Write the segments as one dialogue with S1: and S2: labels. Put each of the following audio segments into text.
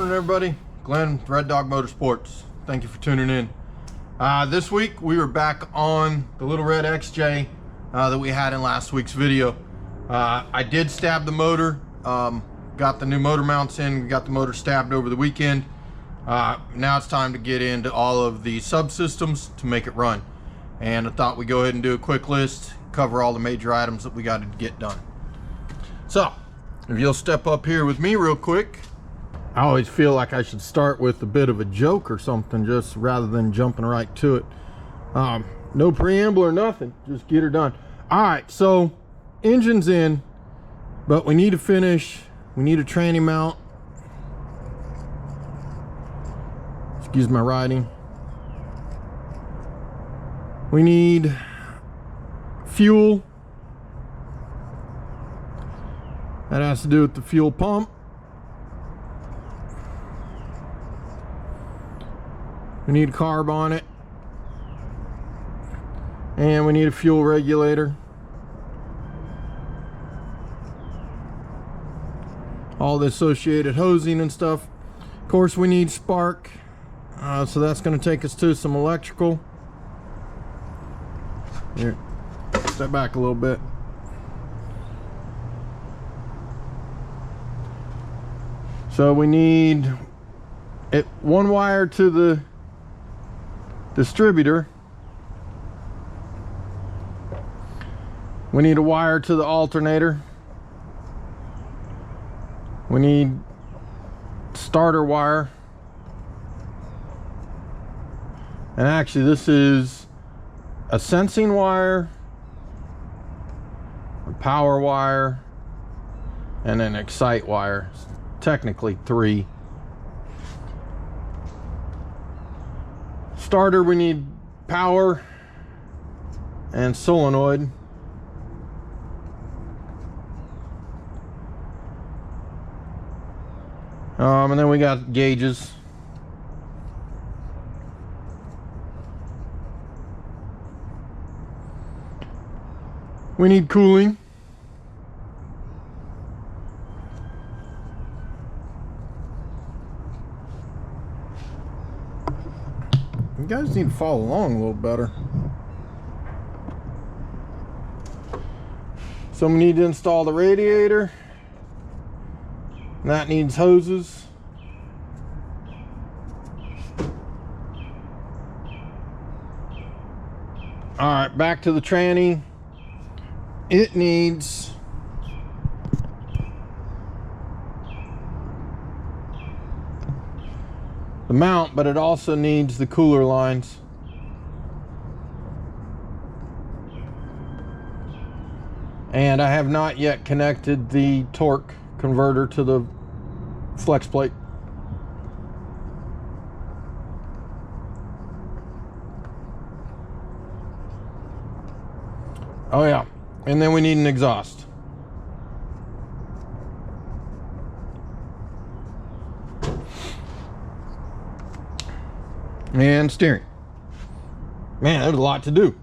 S1: morning, everybody. Glenn, Red Dog Motorsports. Thank you for tuning in. This week we were back on the little red XJ that we had in last week's video. I did stab the motor, got the new motor mounts in, got the motor stabbed over the weekend. Now it's time to get into all of the subsystems to make it run. And I thought we'd go ahead and do a quick list, cover all the major items that we got to get done. So, if you'll step up here with me real quick. I always feel like I should start with a bit of a joke or something, just rather than jumping right to it. No preamble or nothing, just get her done. All right, so engine's in, but we need to finish. We need a tranny mount. Excuse my writing. We need fuel. That has to do with the fuel pump. We need a carb on it. And we need a fuel regulator. All the associated hosing and stuff. Of course, we need spark. So that's going to take us to some electrical. Here, step back a little bit. So we need one wire to the distributor. We need a wire to the alternator. We need starter wire. And actually this is a sensing wire, a power wire, and an excite wire. Technically 3. Starter, we need power and solenoid. And then we got gauges. We need cooling. You guys need to follow along a little better. So we need to install the radiator. That needs hoses. Alright, back to the tranny. It needs the mount, but it also needs the cooler lines. And I have not yet connected the torque converter to the flex plate. Oh yeah, and then we need an exhaust. And steering. Man, there's a lot to do.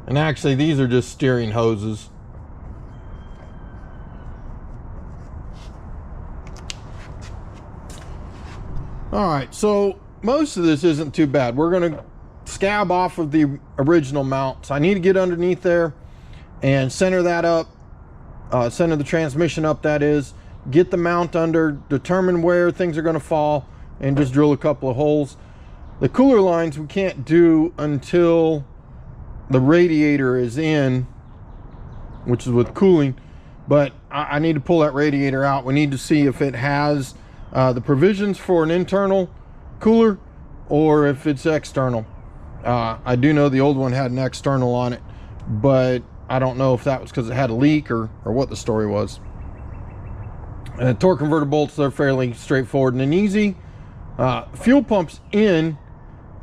S1: And actually these are just steering hoses. Alright, so most of this isn't too bad. We're going to scab off of the original mounts. I need to get underneath there and center that up, center the transmission up, that is. Get the mount under, determine where things are going to fall, and just drill a couple of holes. The cooler lines we can't do until the radiator is in, which is with cooling, but I need to pull that radiator out. We need to see if it has the provisions for an internal cooler or if it's external. I do know the old one had an external on it, but I don't know if that was because it had a leak or what the story was. Torque converter bolts, they're fairly straightforward and easy. Fuel pumps in,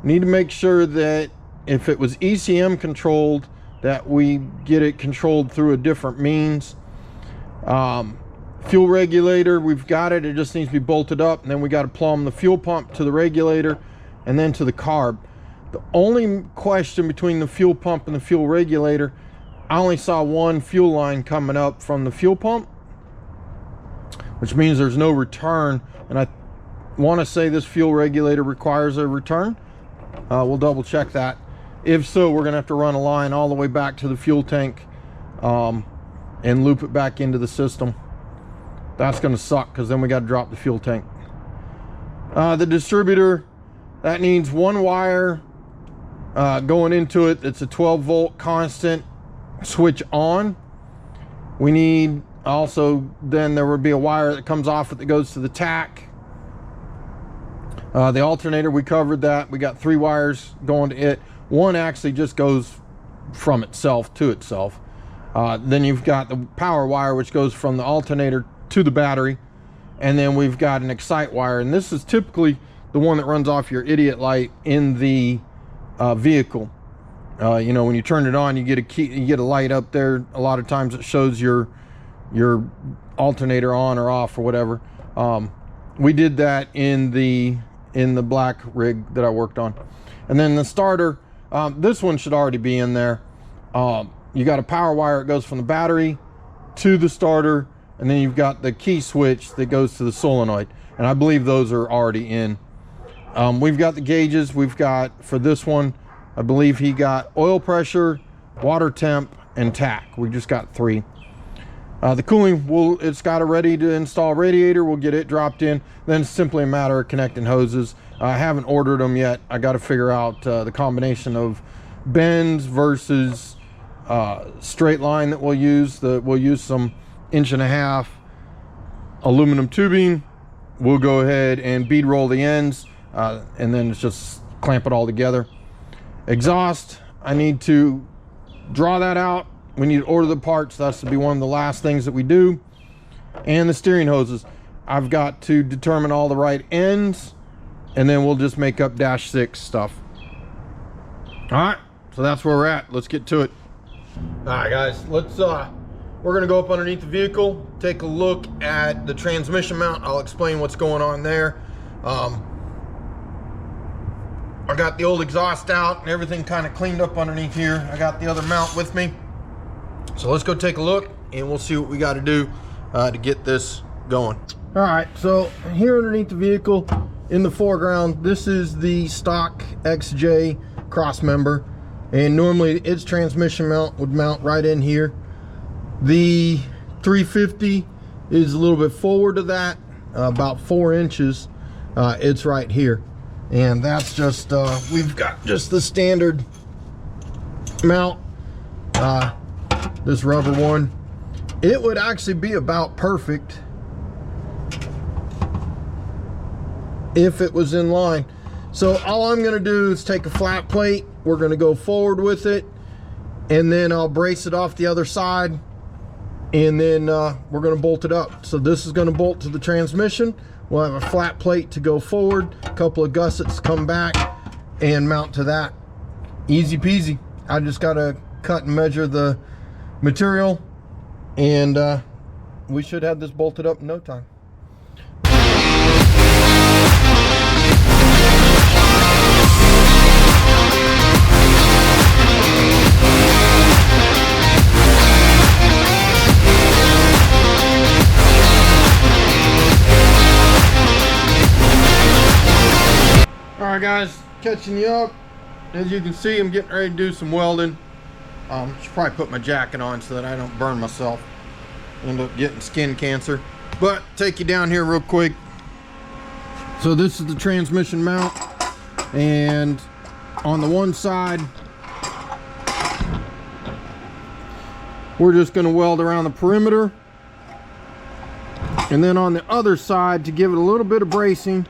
S1: need to make sure that if it was ECM controlled, that we get it controlled through a different means. Fuel regulator, we've got it, it just needs to be bolted up, and then we got to plumb the fuel pump to the regulator and then to the carb. The only question between the fuel pump and the fuel regulator, I only saw one fuel line coming up from the fuel pump. which means there's no return. And I want to say this fuel regulator requires a return. We'll double check that. If so, we're gonna have to run a line all the way back to the fuel tank and loop it back into the system. That's gonna suck, because then we got to drop the fuel tank. The distributor, that needs one wire going into it. It's a 12-volt constant switch on. We need also, then there would be a wire that comes off it that goes to the tach. The alternator, we covered that. We got 3 wires going to it. One actually just goes from itself to itself. Then you've got the power wire, which goes from the alternator to the battery. And then we've got an excite wire, and this is typically the one that runs off your idiot light in the vehicle. You know, when you turn it on, you get a key, you get a light up there. A lot of times it shows your alternator on or off or whatever. We did that in the black rig that I worked on. And then the starter, this one should already be in there. You got a power wire, it goes from the battery to the starter, and then you've got the key switch that goes to the solenoid, and I believe those are already in. We've got the gauges. We've got, for this one, I believe he got oil pressure, water temp, and tach. We just got 3. The cooling, it's got a ready to install radiator. We'll get it dropped in. Then it's simply a matter of connecting hoses. I haven't ordered them yet. I got to figure out the combination of bends versus straight line that we'll use. We'll use some 1.5" aluminum tubing. We'll go ahead and bead roll the ends, and then it's just clamp it all together. Exhaust, I need to draw that out. We need to order the parts. That's to be one of the last things that we do. And the steering hoses, I've got to determine all the right ends, and then we'll just make up -6 stuff. All right, so that's where we're at. Let's get to it. All right, guys, we're gonna go up underneath the vehicle, take a look at the transmission mount. I'll explain what's going on there. I got the old exhaust out and everything kind of cleaned up underneath here. I got the other mount with me. So let's go take a look and we'll see what we got to do to get this going. All right, so here underneath the vehicle in the foreground, this is the stock XJ cross member, and normally its transmission mount would mount right in here. The 350 is a little bit forward of that, about 4 inches. It's right here, and that's just we've got just the standard mount. This rubber one, it would actually be about perfect if it was in line. So all I'm gonna do is take a flat plate, we're gonna go forward with it, and then I'll brace it off the other side, and then we're gonna bolt it up. So this is gonna bolt to the transmission. We'll have a flat plate to go forward, a couple of gussets come back and mount to that. Easy peasy. I just gotta cut and measure the material, and we should have this bolted up in no time. All right, guys, catching you up. As you can see, I'm getting ready to do some welding. Should probably put my jacket on so that I don't burn myself, end up getting skin cancer. But take you down here real quick. So this is the transmission mount, and on the one side we're just going to weld around the perimeter, and then on the other side, to give it a little bit of bracing,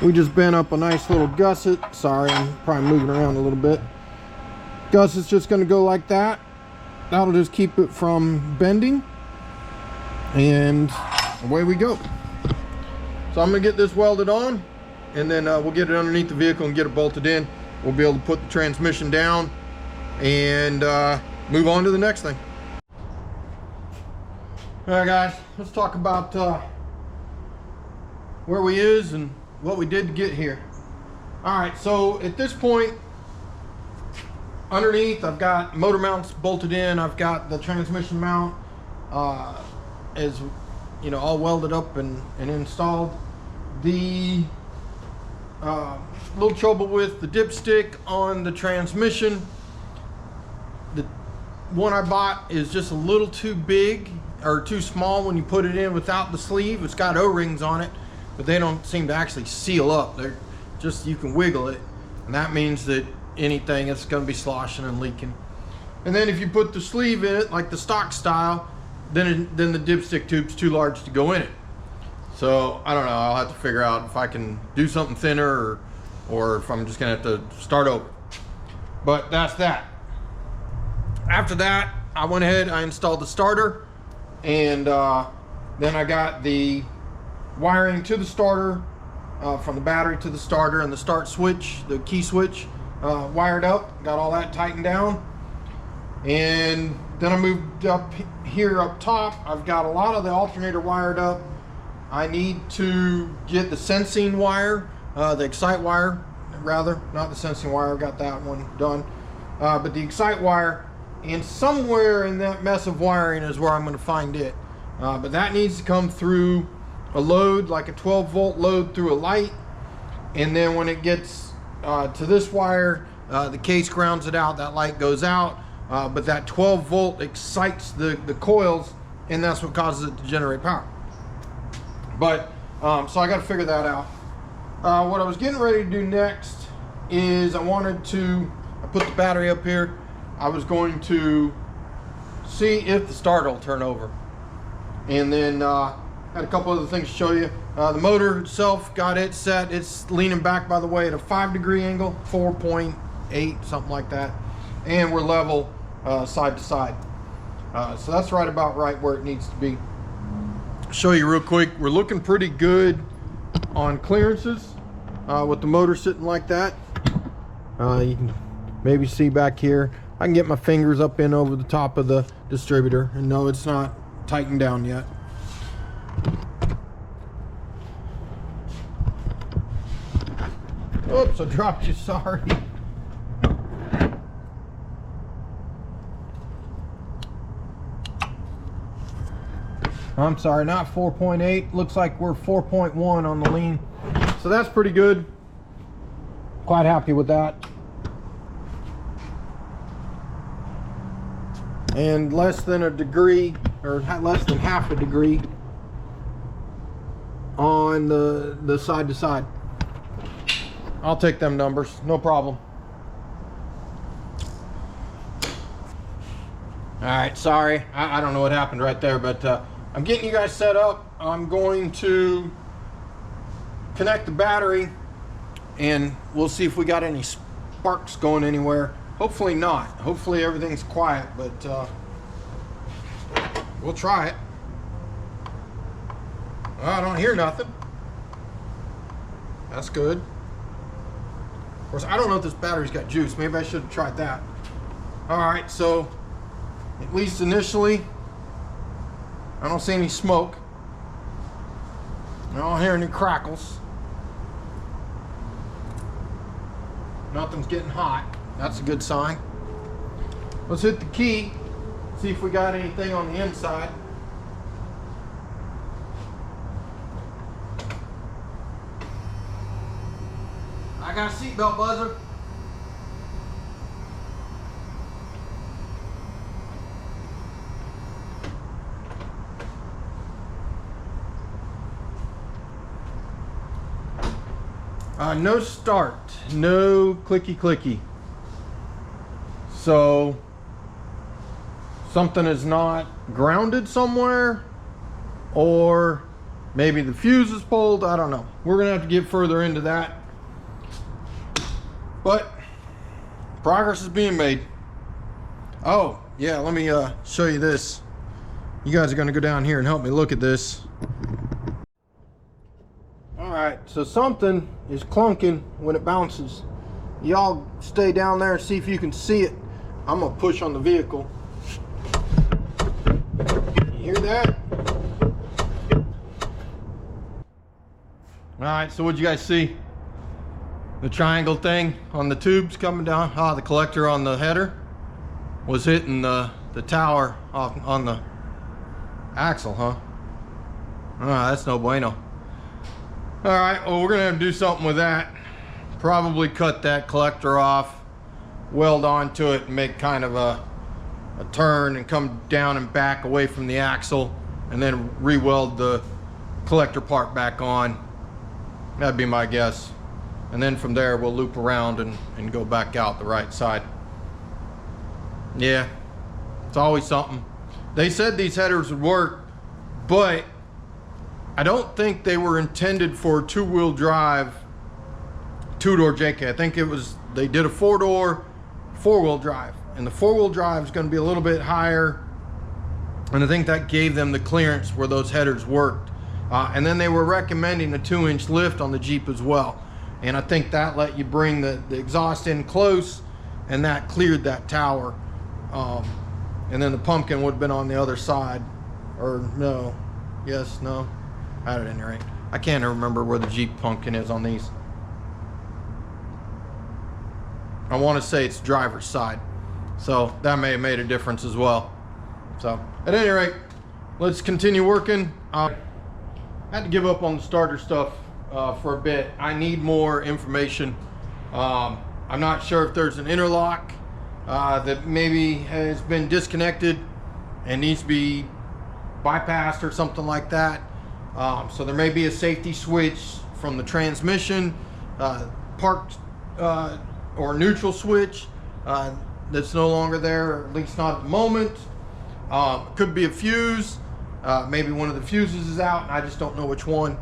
S1: we just bent up a nice little gusset. Sorry, I'm probably moving around a little bit. Gusset's just going to go like that. That'll just keep it from bending, and away we go. So I'm going to get this welded on, and then we'll get it underneath the vehicle and get it bolted in. We'll be able to put the transmission down and move on to the next thing. All right, guys, let's talk about where we is and what we did to get here. All right, so at this point, underneath, I've got motor mounts bolted in. I've got the transmission mount is you know, all welded up and installed. The little trouble with the dipstick on the transmission. The one I bought is just a little too big or too small when you put it in without the sleeve. It's got O-rings on it, but they don't seem to actually seal up. They're just, you can wiggle it, and that means that anything, it's going to be sloshing and leaking. And then if you put the sleeve in it, like the stock style, then the dipstick tube's too large to go in it. So I don't know, I'll have to figure out if I can do something thinner or if I'm just gonna have to start over. But that's that. After that, I went ahead, I installed the starter, and then I got the wiring to the starter, from the battery to the starter, and the start switch, the key switch, wired up, got all that tightened down. And then I moved up here up top. I've got a lot of the alternator wired up. I need to get the sensing wire, the excite wire, rather, not the sensing wire, got that one done. But the excite wire, and somewhere in that mess of wiring is where I'm going to find it. But that needs to come through a load, like a 12-volt load through a light. And then when it gets to this wire, the case grounds it out, that light goes out. But that 12-volt excites the coils, and that's what causes it to generate power. But so I got to figure that out. What I was getting ready to do next is I put the battery up here. I was going to see if the starter will turn over, and then had a couple other things to show you. The motor itself, got it set. It's leaning back, by the way, at a 5-degree angle, 4.8, something like that, and we're level side to side. So that's right about right where it needs to be. Show you real quick, we're looking pretty good on clearances with the motor sitting like that. You can maybe see back here. I can get my fingers up in over the top of the distributor, and no, it's not tightened down yet. Oops, I dropped you, sorry. I'm sorry, not 4.8. Looks like we're 4.1 on the lean. So that's pretty good. Quite happy with that. And less than a degree, or less than half a degree on the side to side. I'll take them numbers, no problem. All right, sorry. I don't know what happened right there, but I'm getting you guys set up. I'm going to connect the battery, and we'll see if we got any sparks going anywhere. Hopefully not. Hopefully everything's quiet, but we'll try it. Well, I don't hear nothing. That's good. Of course, I don't know if this battery's got juice. Maybe I should have tried that. All right, so at least initially, I don't see any smoke. I don't hear any crackles. Nothing's getting hot. That's a good sign. Let's hit the key, see if we got anything on the inside. I got a seatbelt buzzer. No start, no clicky clicky. So something is not grounded somewhere, or maybe the fuse is pulled. I don't know. We're gonna have to get further into that, but progress is being made. Oh yeah, let me show you this. You guys are gonna go down here and help me look at this. Alright, so something is clunking when it bounces. Y'all stay down there and see if you can see it. I'm gonna push on the vehicle. You hear that? Alright, so what'd you guys see? The triangle thing on the tubes coming down. The collector on the header was hitting the tower on the axle, huh? That's no bueno. All right, well, we're gonna have to do something with that. Probably cut that collector off, weld onto it, and make kind of a turn and come down and back away from the axle, and then re-weld the collector part back on. That'd be my guess. And then from there, we'll loop around and go back out the right side. Yeah, it's always something. They said these headers would work, but I don't think they were intended for two-wheel drive, two-door JK. I think they did a four-door, four-wheel drive. And the four-wheel drive is going to be a little bit higher. And I think that gave them the clearance where those headers worked. And then they were recommending a 2-inch lift on the Jeep as well. And I think that let you bring the exhaust in close, and that cleared that tower. And then the pumpkin would have been on the other side. Or no, yes, no. At any rate, I can't remember where the Jeep pumpkin is on these. I want to say it's driver's side. So that may have made a difference as well. So at any rate, let's continue working. I had to give up on the starter stuff for a bit. I need more information. I'm not sure if there's an interlock that maybe has been disconnected and needs to be bypassed or something like that. So there may be a safety switch from the transmission, park or neutral switch that's no longer there, or at least not at the moment. Could be a fuse. Maybe one of the fuses is out and I just don't know which one.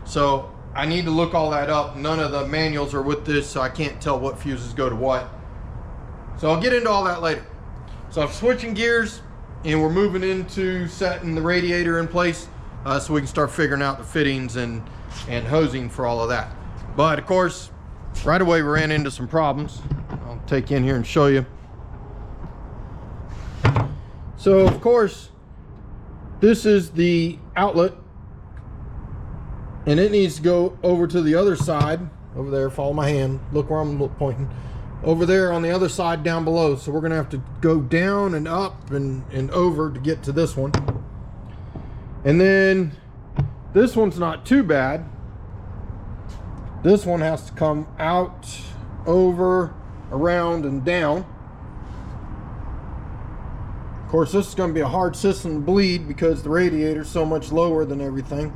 S1: So I need to look all that up. None of the manuals are with this, so I can't tell what fuses go to what. So I'll get into all that later. So I'm switching gears and we're moving into setting the radiator in place so we can start figuring out the fittings and hosing for all of that. But of course, right away we ran into some problems. I'll take you in here and show you. So of course, this is the outlet, and it needs to go over to the other side. Over there, follow my hand, look where I'm pointing. Over there on the other side down below. So we're gonna have to go down and up and over to get to this one. And then this one's not too bad. This one has to come out, over, around, and down. Of course, this is going to be a hard system to bleed because the radiator is so much lower than everything.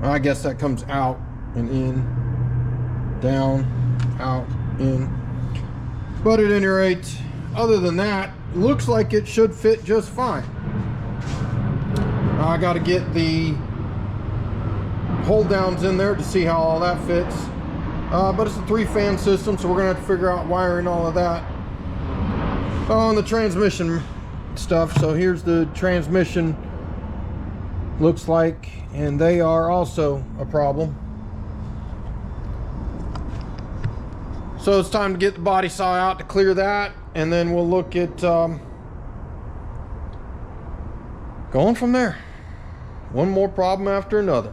S1: I guess that comes out and in, down, out, in. But at any rate, other than that, it looks like it should fit just fine. I got to get the hold downs in there to see how all that fits. But it's a 3-fan system, so we're going to have to figure out wiring all of that. Oh, and the transmission stuff. So here's the transmission, looks like, and they are also a problem. So it's time to get the body saw out to clear that, and then we'll look at going from there. One more problem after another.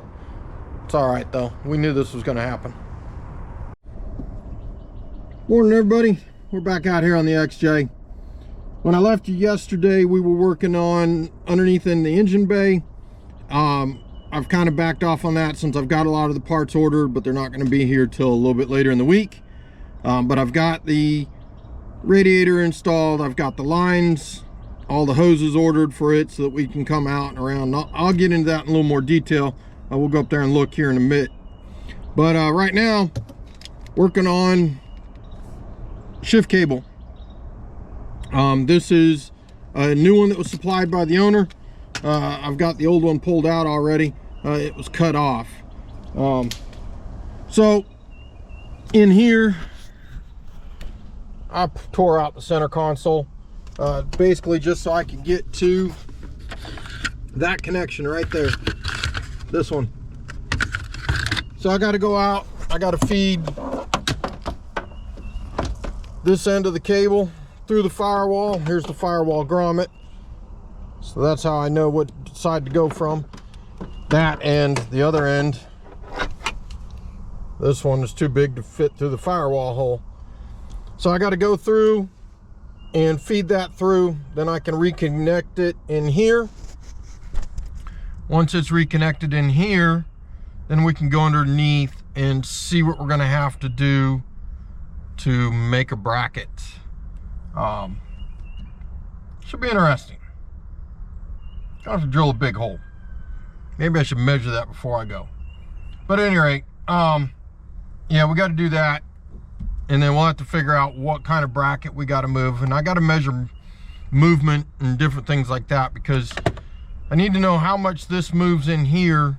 S1: It's all right though. We knew this was going to happen. Morning everybody. We're back out here on the XJ. When I left you yesterday, we were working on underneath in the engine bay. I've kind of backed off on that since I've got a lot of the parts ordered, but they're not going to be here till a little bit later in the week. But I've got the radiator installed. I've got the lines, all the hoses ordered for it so that we can come out and around. I'll get into that in a little more detail. We'll go up there and look here in a bit. But right now, working on shift cable. This is a new one that was supplied by the owner. I've got the old one pulled out already. It was cut off. So in here, I tore out the center console, basically just so I can get to that connection right there, this one. So I got to go out, I got to feed this end of the cable through the firewall. Here's the firewall grommet, so that's how I know what side to go from. That end, the other end, this one is too big to fit through the firewall hole, so I got to go through and feed that through. Then I can reconnect it in here Once it's reconnected in here, then we can go underneath and see what we're gonna have to do to make a bracket. Should be interesting. Gonna have to drill a big hole. Maybe I should measure that before I go. But at any rate, yeah, we got to do that, and then we'll have to figure out what kind of bracket we got to move, and I got to measure movement and different things like that, because I need to know how much this moves in here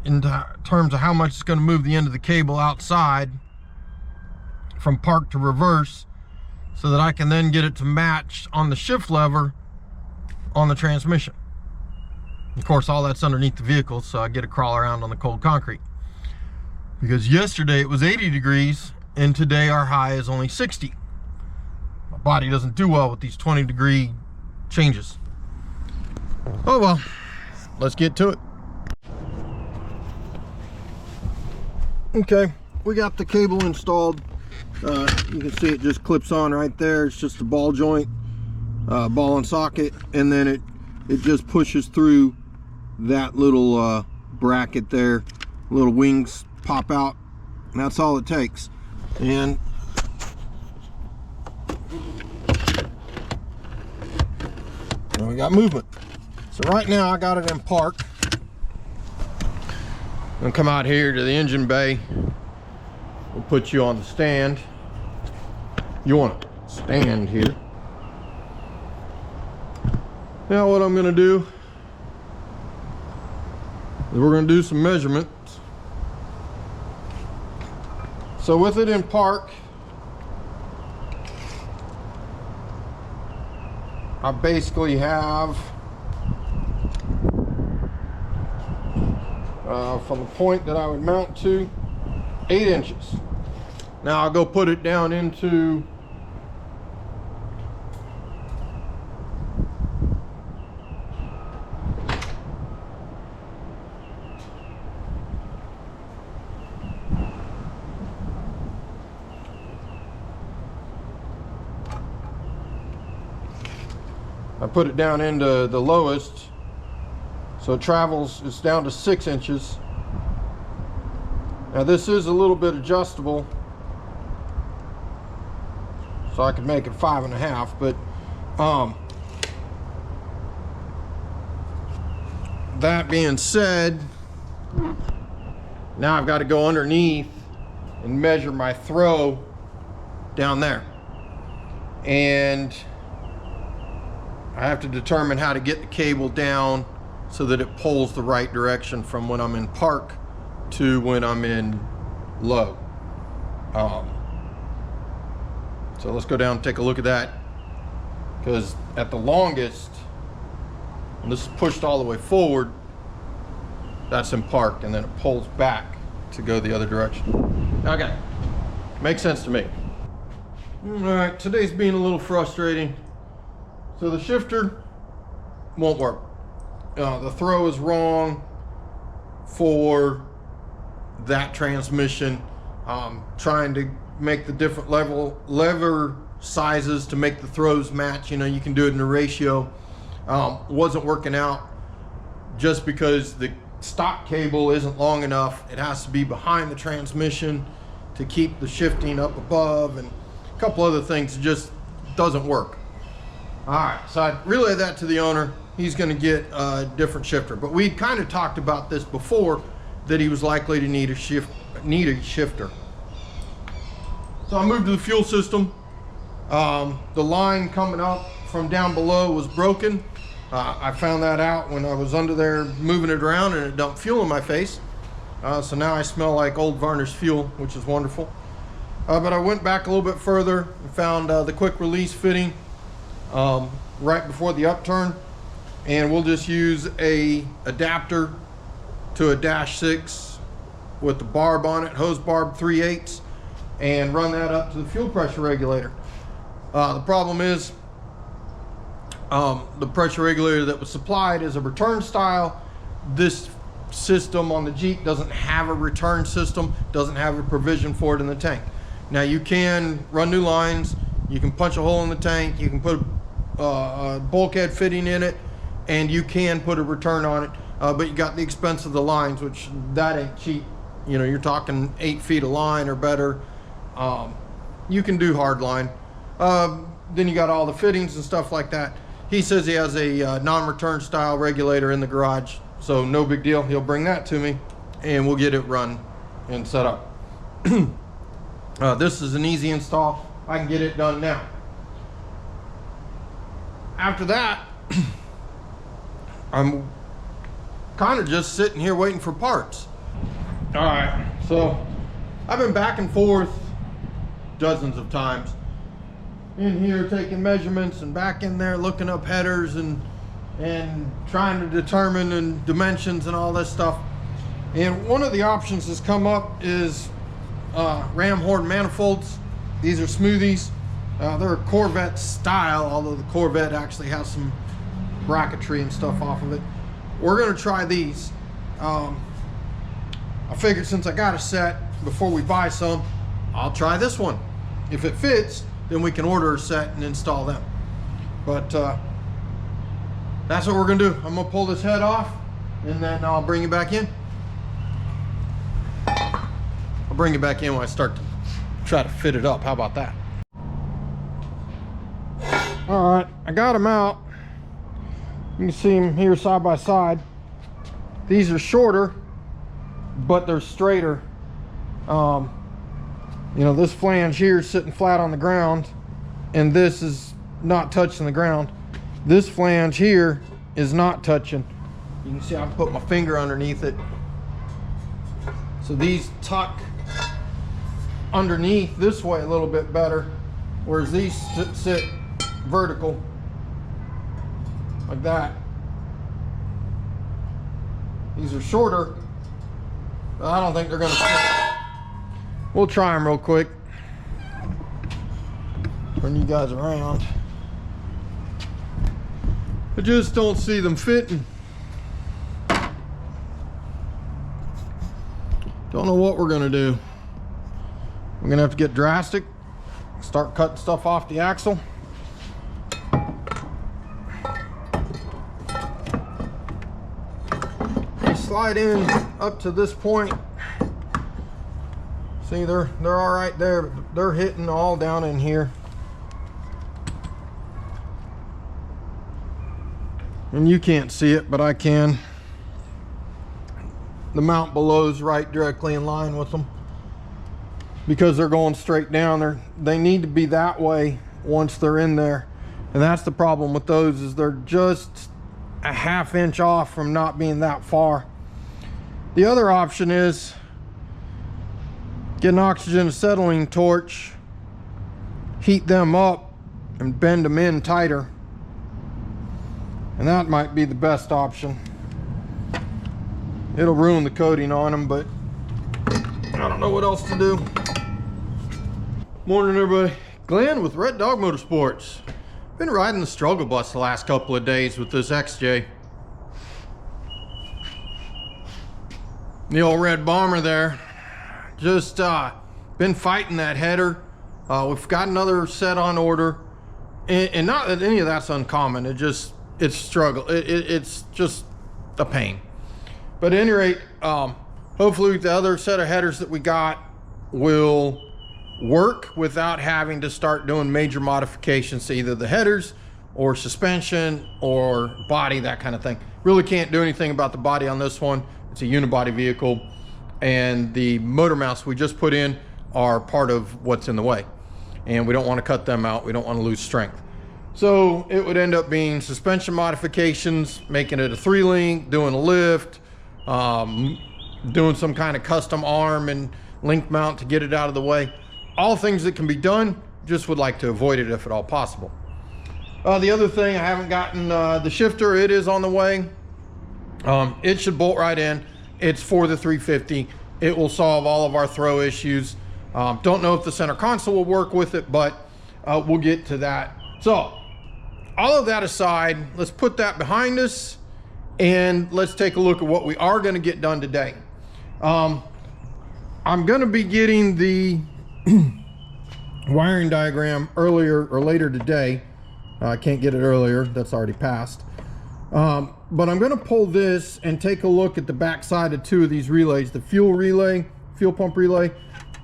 S1: in terms of how much it's going to move the end of the cable outside from park to reverse, so that I can then get it to match on the shift lever on the transmission. Of course, all that's underneath the vehicle, so I get to crawl around on the cold concrete. Because yesterday it was 80 degrees, and today our high is only 60. My body doesn't do well with these 20-degree changes. Oh well, let's get to it. Okay, we got the cable installed. You can see it just clips on right there. It's just a ball joint, ball and socket, and then it just pushes through that little bracket there. Little wings pop out, and that's all it takes. And we got movement. So right now I got it in park. I'm gonna come out here to the engine bay. We'll put you on the stand. You want to stand here. Now what I'm gonna do is we're gonna do some measurements. So with it in park, I basically have from the point that I would mount to 8 inches. Now I'll go put it down into the lowest, so it travels, it's down to 6 inches. Now this is a little bit adjustable, so I could make it 5.5, but that being said, now I've got to go underneath and measure my throw down there, and I have to determine how to get the cable down so that it pulls the right direction from when I'm in park to when I'm in low. So let's go down and take a look at that, because at the longest, when this is pushed all the way forward, that's in park, and then it pulls back to go the other direction. Okay, makes sense to me. All right, today's being a little frustrating. So the shifter won't work. The throw is wrong for that transmission. Trying to make the different lever sizes to make the throws match. You know, you can do it in a ratio. Wasn't working out just because the stock cable isn't long enough. It has to be behind the transmission to keep the shifting up above, and a couple other things. It just doesn't work. All right, so I relayed that to the owner. He's going to get a different shifter, but we kind of talked about this before, that he was likely to need a shifter. So I moved to the fuel system. The line coming up from down below was broken. I found that out when I was under there moving it around, and it dumped fuel in my face. So now I smell like old varnished fuel, which is wonderful. But I went back a little bit further and found the quick release fitting right before the upturn, and we'll just use a adapter to a -6 with the barb on it, hose barb 3/8, and run that up to the fuel pressure regulator. The problem is the pressure regulator that was supplied is a return style. This system on the Jeep doesn't have a return system, doesn't have a provision for it in the tank. Now you can run new lines, you can punch a hole in the tank, you can put a bulkhead fitting in it, and you can put a return on it, but you got the expense of the lines, which that ain't cheap. You know, you're talking 8 feet of line or better. You can do hard line. Then you got all the fittings and stuff like that. He says he has a non-return style regulator in the garage, so no big deal. He'll bring that to me and we'll get it run and set up. This is an easy install. I can get it done now. After that, I'm kind of just sitting here waiting for parts. All right, so I've been back and forth dozens of times in here taking measurements and back in there looking up headers and trying to determine and dimensions and all this stuff. And one of the options that's come up is ram horn manifolds. These are smoothies. They're a Corvette style, although the Corvette actually has some bracketry and stuff off of it. We're gonna try these. I figured since I got a set, before we buy some, I'll try this one. If it fits, then we can order a set and install them. But that's what we're gonna do. I'm gonna pull this head off and then I'll bring it back in. I'll bring it back in when I start to try to fit it up. How about that? All right, I got them out. You can see them here side by side. These are shorter, but they're straighter. You know, this flange here is sitting flat on the ground and this is not touching the ground. This flange here is not touching. You can see I put my finger underneath it. So these tuck underneath this way a little bit better, whereas these sit vertical like that. These are shorter, but I don't think they're gonna fit. We'll try them real quick. Turn you guys around. I just don't see them fitting. Don't know what we're gonna do. We're gonna have to get drastic. Start cutting stuff off the axle. They slide in up to this point. See, they're all right there. They're hitting all down in here. And you can't see it, but I can. The mount below is right directly in line with them. Because they're going straight down, they need to be that way once they're in there. And that's the problem with those, is they're just a ½ inch off from not being that far. The other option is get an oxygen acetylene torch, heat them up, and bend them in tighter. And that might be the best option. It'll ruin the coating on them, but I don't know what else to do. Morning, everybody. Glenn with Red Dog Motorsports. Been riding the struggle bus the last couple of days with this XJ. The old red bomber there. Just been fighting that header. We've got another set on order, and not that any of that's uncommon. It's struggle. It's just a pain. But at any rate, hopefully the other set of headers that we got will work without having to start doing major modifications to either the headers or suspension or body, that kind of thing. Really can't do anything about the body on this one. It's a unibody vehicle, and the motor mounts we just put in are part of what's in the way, and we don't want to cut them out. We don't want to lose strength. So it would end up being suspension modifications, making it a 3-link, doing a lift, doing some kind of custom arm and link mount to get it out of the way. All things that can be done, just would like to avoid it if at all possible. The other thing, I haven't gotten the shifter. It is on the way. It should bolt right in. It's for the 350. It will solve all of our throw issues. Don't know if the center console will work with it, but we'll get to that. So all of that aside, let's put that behind us and let's take a look at what we are going to get done today. I'm going to be getting the wiring diagram earlier or later today. I can't get it earlier, that's already passed. But I'm going to pull this and take a look at the back side of two of these relays, the fuel pump relay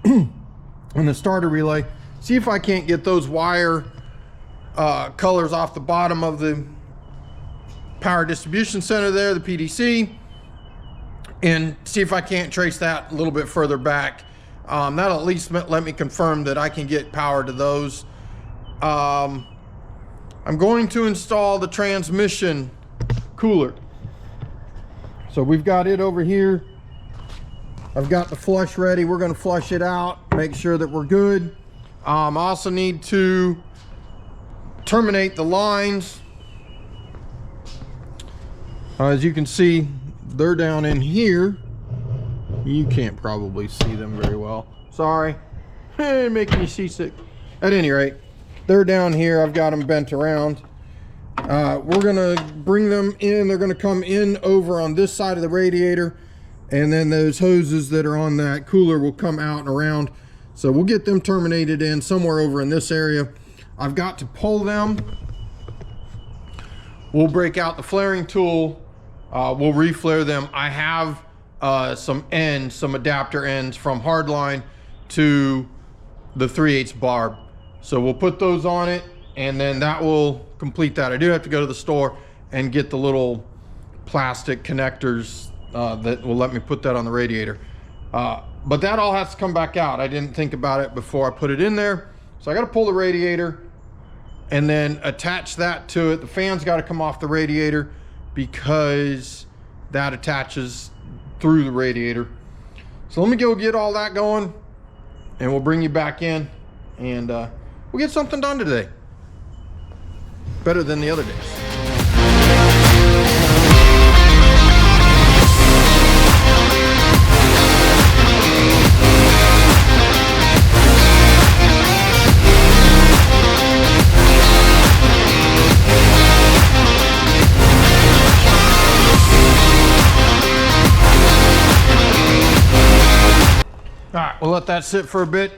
S1: and the starter relay. See if I can't get those wire colors off the bottom of the power distribution center there, the PDC, and see if I can't trace that a little bit further back. That'll at least let me confirm that I can get power to those. I'm going to install the transmission cooler. So we've got it over here. I've got the flush ready. We're going to flush it out, make sure that we're good. I also need to terminate the lines. As you can see, they're down in here. You can't probably see them very well. Sorry. Making you seasick. At any rate, they're down here. I've got them bent around. We're gonna bring them in. They're gonna come in over on this side of the radiator, and then those hoses that are on that cooler will come out and around. So we'll get them terminated in somewhere over in this area. I've got to pull them. We'll break out the flaring tool. We'll reflare them. I have some adapter ends from hardline to the 3/8 barb. So we'll put those on it, and then that will complete that. I do have to go to the store and get the little plastic connectors that will let me put that on the radiator. But that all has to come back out. I didn't think about it before I put it in there. So I got to pull the radiator and then attach that to it. The fan's got to come off the radiator because that attaches through the radiator. So let me go get all that going, and we'll bring you back in, and we'll get something done today. Better than the other days. All right, we'll let that sit for a bit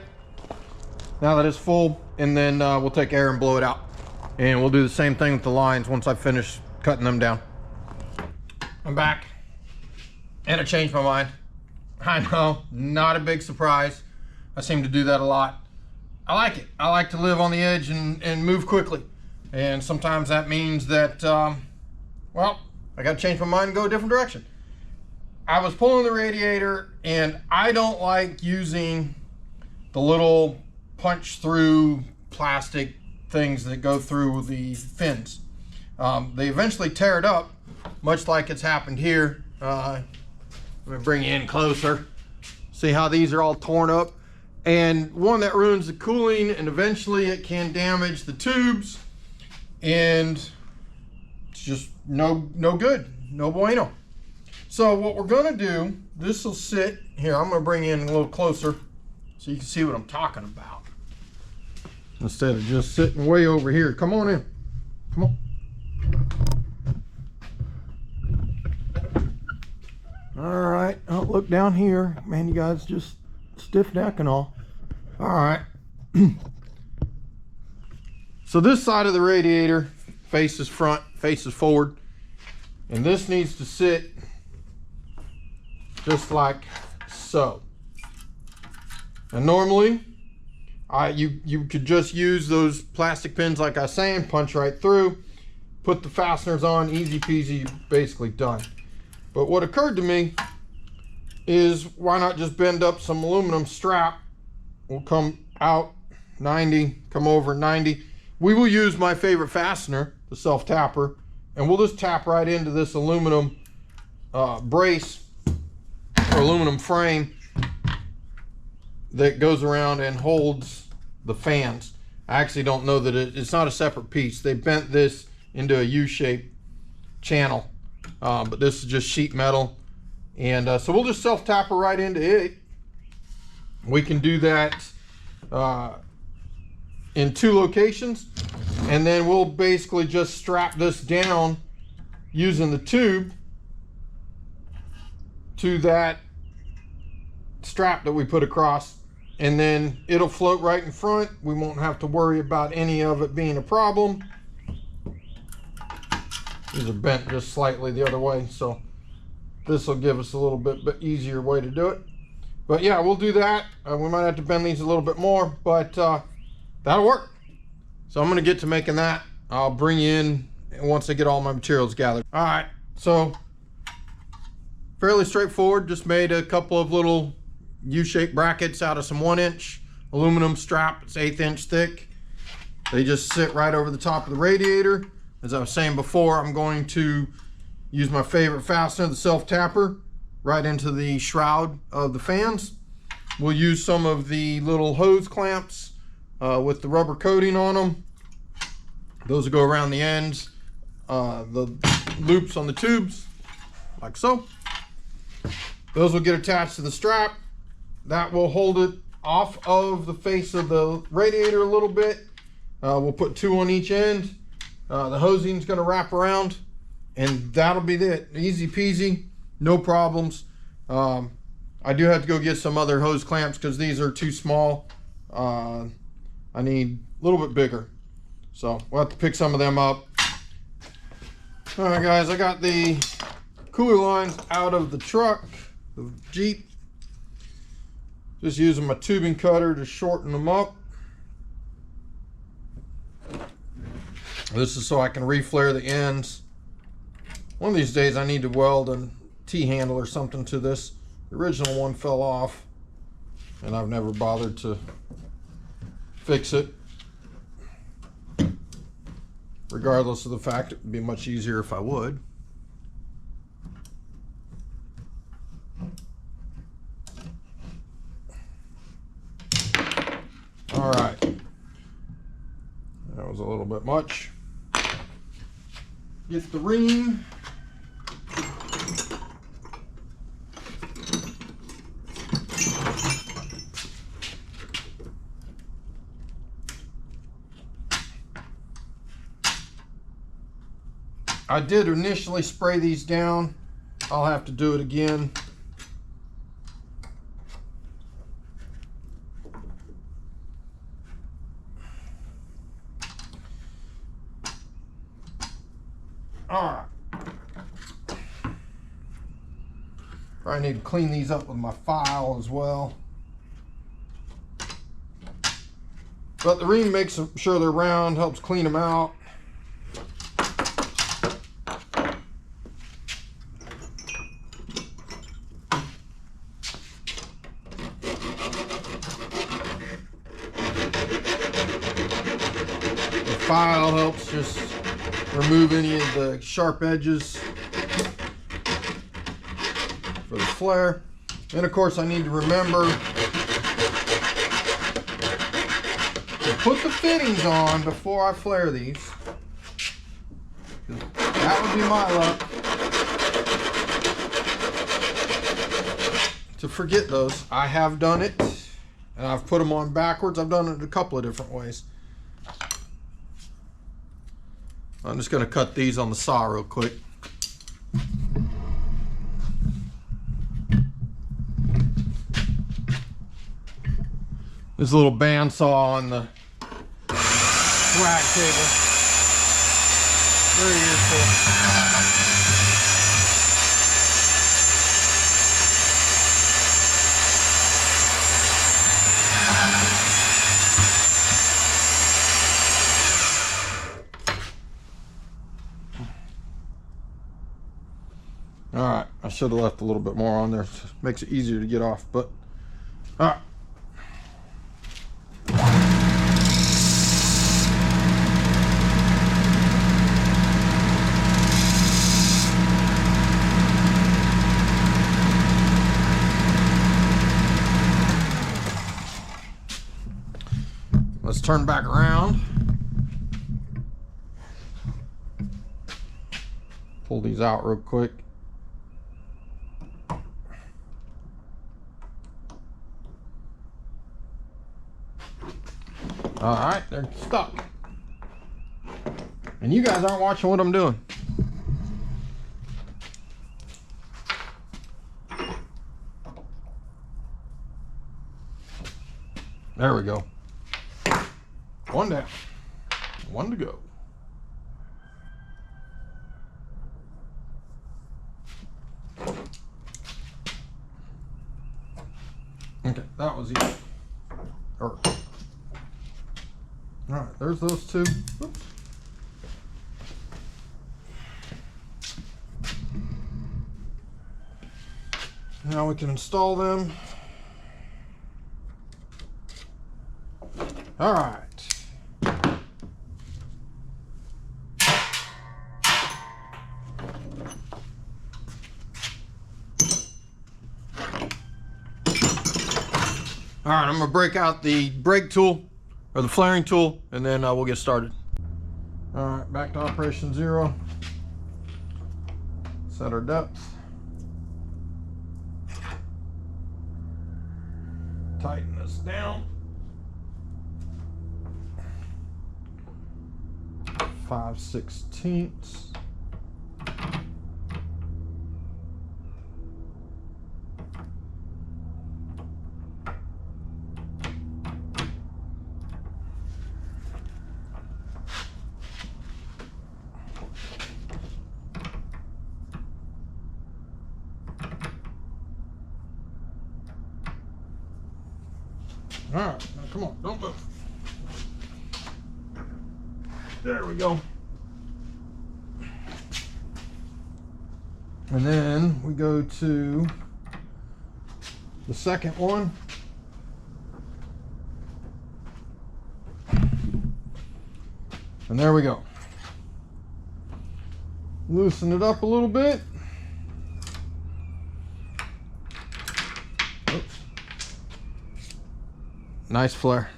S1: now that it's full, and then we'll take air and blow it out. And we'll do the same thing with the lines once I finish cutting them down. I'm back, and I changed my mind. I know, not a big surprise. I seem to do that a lot. I like it. I like to live on the edge and move quickly. And sometimes that means that, well, I got to change my mind and go a different direction. I was pulling the radiator, and I don't like using the little punch through plastic things that go through the fins. They eventually tear it up, much like it's happened here. Let me bring you in closer. See how these are all torn up? And one, that ruins the cooling, and eventually it can damage the tubes, and it's just no good, no bueno. So what we're gonna do, this will sit here. I'm gonna bring you in a little closer so you can see what I'm talking about, instead of just sitting way over here. Come on in, come on. All right, oh, look down here. Man, you guys just stiff neck and all. All right. So this side of the radiator faces front, faces forward, and this needs to sit just like so. And normally, you could just use those plastic pins like I was saying, punch right through, put the fasteners on, easy peasy, basically done. But what occurred to me is, why not just bend up some aluminum strap? Will come out 90, come over 90. We will use my favorite fastener, the self-tapper, and we'll just tap right into this aluminum brace or aluminum frame that goes around and holds the fans. I actually don't know that it's not a separate piece. They bent this into a U-shaped channel, but this is just sheet metal. And so we'll just self-tapper right into it. We can do that in 2 locations, and then we'll basically just strap this down using the tube to that strap that we put across, and then it'll float right in front. We won't have to worry about any of it being a problem. These are bent just slightly the other way, so this will give us a little bit easier way to do it. But yeah, we'll do that. We might have to bend these a little bit more, but that'll work. So I'm gonna get to making that. I'll bring you in once I get all my materials gathered. All right, so fairly straightforward. Just made a couple of little U-shaped brackets out of some 1-inch aluminum strap. It's 1/8 inch thick. They just sit right over the top of the radiator. As I was saying before, I'm going to use my favorite fastener, the self-tapper, right into the shroud of the fans. We'll use some of the little hose clamps with the rubber coating on them. Those will go around the ends, the loops on the tubes, like so. Those will get attached to the strap. That will hold it off of the face of the radiator a little bit. We'll put 2 on each end. The hosing is going to wrap around, and that'll be it. Easy peasy, no problems. I do have to go get some other hose clamps because these are too small. I need a little bit bigger, so we'll have to pick some of them up. All right, guys, I got the cooler lines out of the truck, the Jeep. Just using my tubing cutter to shorten them up. This is so I can reflare the ends. One of these days I need to weld a T-handle or something to this. The original one fell off, and I've never bothered to fix it. Regardless of the fact it would be much easier if I would. All right, that was a little bit much. Get the ream. I did initially spray these down. I'll have to do it again. All right. Probably need to clean these up with my file as well. But the ream makes sure they're round, helps clean them out. The file helps just remove any of the sharp edges for the flare. And of course I need to remember to put the fittings on before I flare these. That would be my luck, to forget those. I have done it, and I've put them on backwards. I've done it a couple of different ways. I'm just going to cut these on the saw real quick. This little bandsaw on the rack table. Very useful. All right, I should have left a little bit more on there. Makes it easier to get off, but all right. Let's turn back around. Pull these out real quick. All right, they're stuck. And you guys aren't watching what I'm doing. There we go. One down, one to go. Okay, that was easy. All right, there's those two. Oops. Now we can install them. All right. All right, I'm gonna break out the brake tool or the flaring tool, and then we'll get started. All right, back to operation 0. Set our depth. Tighten this down. 5/16. All right, now come on, don't move. There we go. And then we go to the second one. And there we go. Loosen it up a little bit. Oops. Nice flare.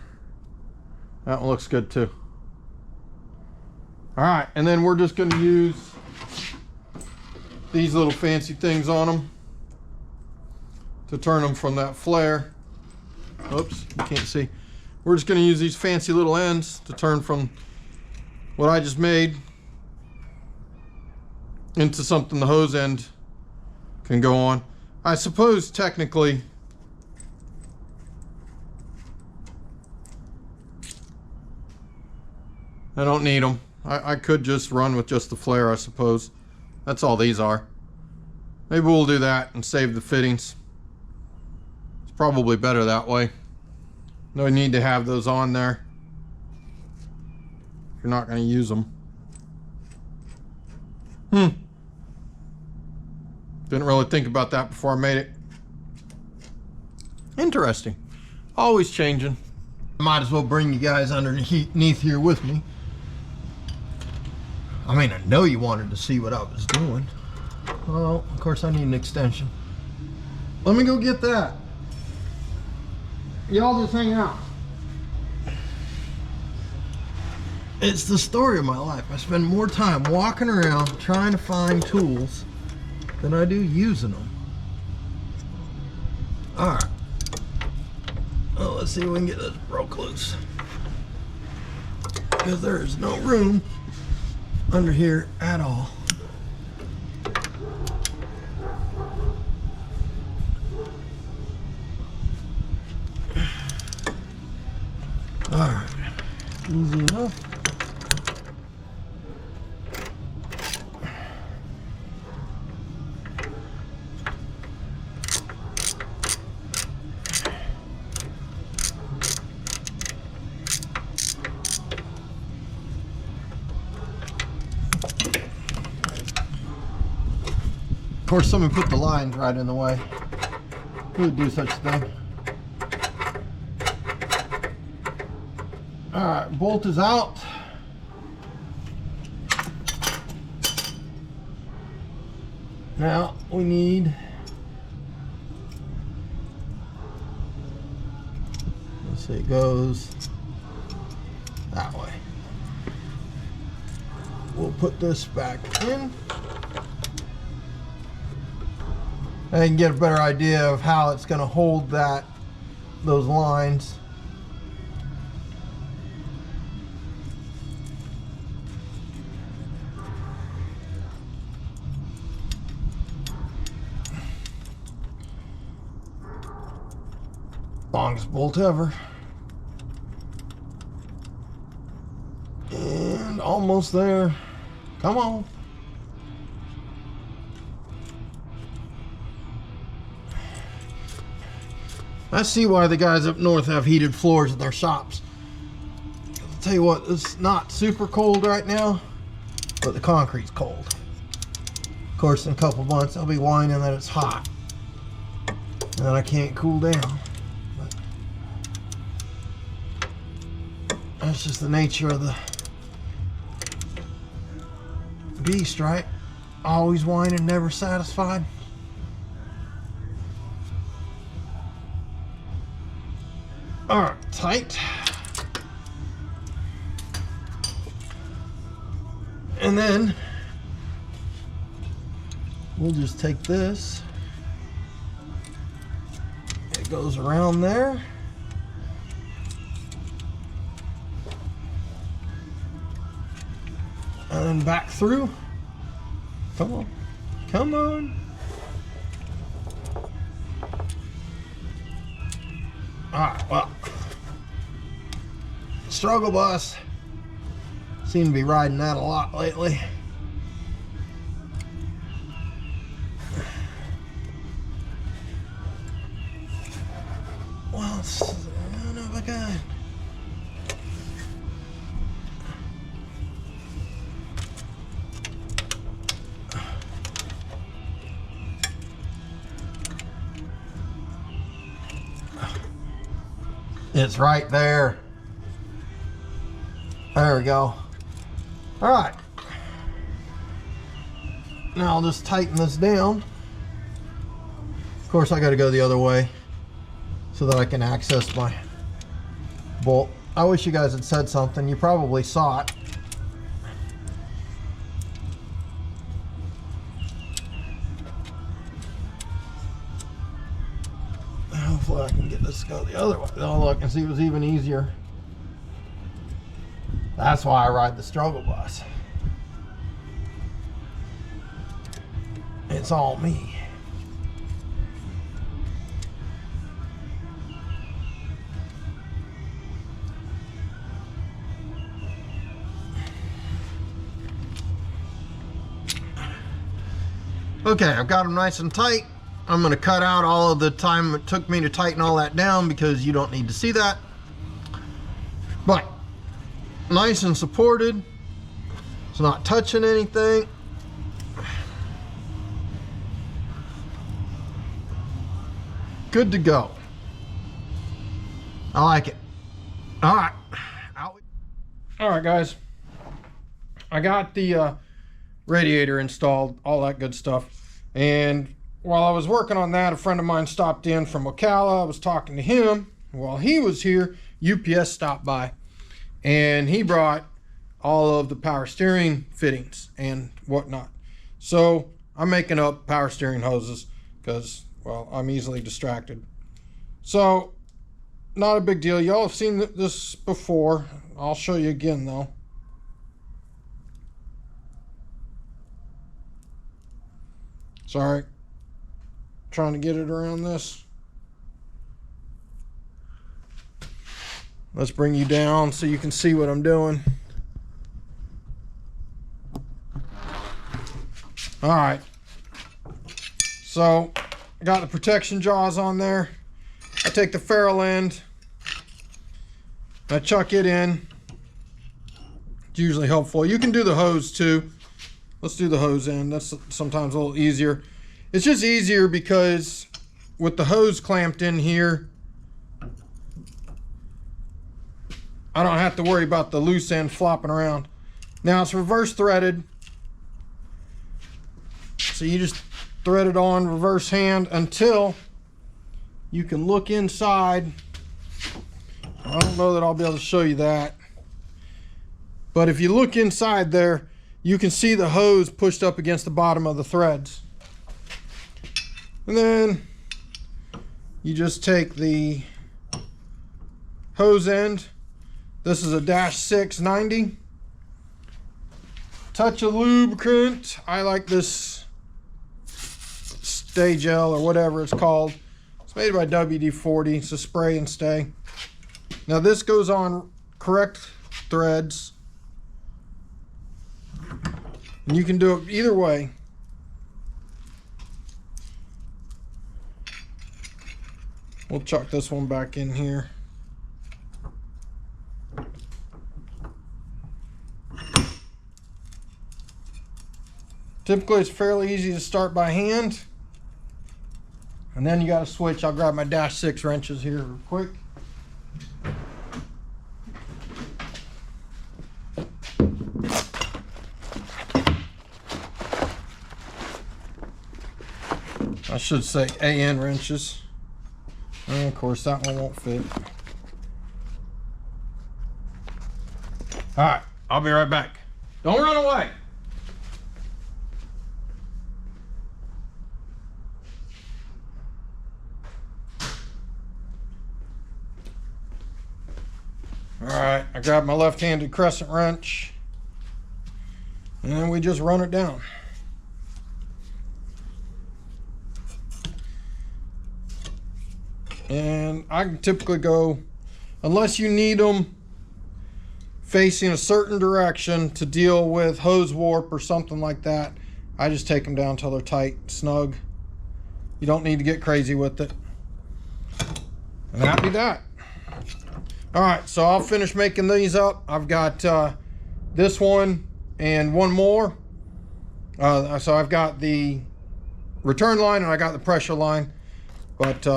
S1: That one looks good too. All right, and then we're just going to use these little fancy things on them to turn them from that flare. Oops, you can't see. We're just going to use these fancy little ends to turn from what I just made into something the hose end can go on. I suppose technically I don't need them. I could just run with just the flare, I suppose. That's all these are. Maybe we'll do that and save the fittings. It's probably better that way. No need to have those on there if you're not going to use them. Didn't really think about that before I made it. Interesting. Always changing. Might as well bring you guys underneath here with me. I mean, I know you wanted to see what I was doing. Well, of course I need an extension. Let me go get that. Y'all just hang out. It's the story of my life. I spend more time walking around trying to find tools than I do using them. All right. Well, let's see if we can get this broke loose. Because there is no room under here at all. All right, easy enough. Of course, someone put the lines right in the way. Who would do such a thing? All right, bolt is out. Now we need, let's see, it goes that way. We'll put this back in. I can get a better idea of how it's going to hold those lines. Longest bolt ever. And almost there. Come on. I see why the guys up north have heated floors in their shops. I'll tell you what, it's not super cold right now, but the concrete's cold. Of course, in a couple months, I'll be whining that it's hot and that I can't cool down. But that's just the nature of the beast, right? Always whining, never satisfied. All right, tight. And then we'll just take this. It goes around there. And then back through. Come on. Come on. Alright, well. Struggle bus. Seem to be riding that a lot lately. Well, it's one of a kind. It's right there. There we go. All right. Now I'll just tighten this down. Of course, I got to go the other way so that I can access my bolt. I wish you guys had said something. You probably saw it. Hopefully I can get this to go the other way. Oh, look, and see, it was even easier. That's why I ride the struggle bus. It's all me. Okay, I've got them nice and tight. I'm going to cut out all of the time it took me to tighten all that down because you don't need to see that. But nice and supported. It's not touching anything. Good to go. I like it. All right. All right, guys. I got the radiator installed, all that good stuff. And while I was working on that, a friend of mine stopped in from Ocala. I was talking to him. While he was here, UPS stopped by. And he brought all of the power steering fittings and whatnot. So I'm making up power steering hoses because, well, I'm easily distracted. So not a big deal. Y'all have seen this before. I'll show you again though. Sorry. Trying to get it around this. Let's bring you down so you can see what I'm doing. All right. So I got the protection jaws on there. I take the ferrule end. I chuck it in. It's usually helpful. You can do the hose too. Let's do the hose end. That's sometimes a little easier. It's just easier because with the hose clamped in here, I don't have to worry about the loose end flopping around. Now it's reverse threaded. So you just thread it on reverse hand until you can look inside. I don't know that I'll be able to show you that. But if you look inside there, you can see the hose pushed up against the bottom of the threads. And then you just take the hose end. This is a -690. Touch of lubricant. I like this Stay Gel or whatever it's called. It's made by WD-40. It's a spray and stay. Now this goes on correct threads. And you can do it either way. We'll chuck this one back in here. Typically it's fairly easy to start by hand. And then you got to switch. I'll grab my -6 wrenches here real quick. I should say AN wrenches. And of course that one won't fit. All right, I'll be right back. Don't run away. All right, I grabbed my left-handed crescent wrench and then we just run it down. And I can typically go, unless you need them facing a certain direction to deal with hose warp or something like that, I just take them down until they're tight, snug. You don't need to get crazy with it. And that'd be that. All right, so I'll finish making these up. I've got this one and one more. So I've got the return line and I got the pressure line. But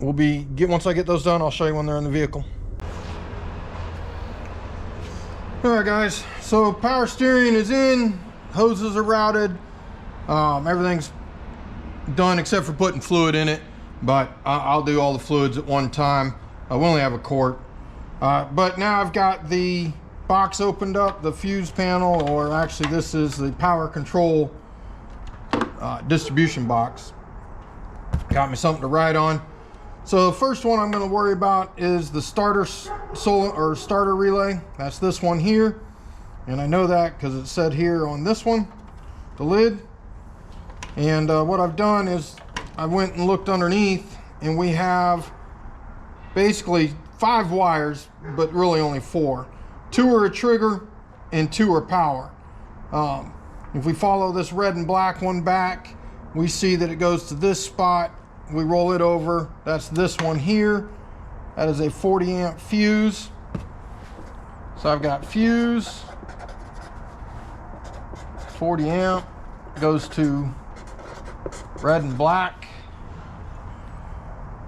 S1: once I get those done, I'll show you when they're in the vehicle. All right, guys. So power steering is in. Hoses are routed. Everything's done except for putting fluid in it. But I'll do all the fluids at one time. We only have a quart. But now I've got the box opened up, the fuse panel, or actually this is the power control distribution box. Got me something to write on. So the first one I'm going to worry about is the starter relay. That's this one here, and I know that because it said here on this one, the lid. And what I've done is I went and looked underneath, and we have basically 5 wires, but really only 4. 2 are a trigger and 2 are power. If we follow this red and black one back, we see that it goes to this spot. We roll it over. That's this one here. That is a 40 amp fuse. So I've got fuse, 40 amp, goes to red and black.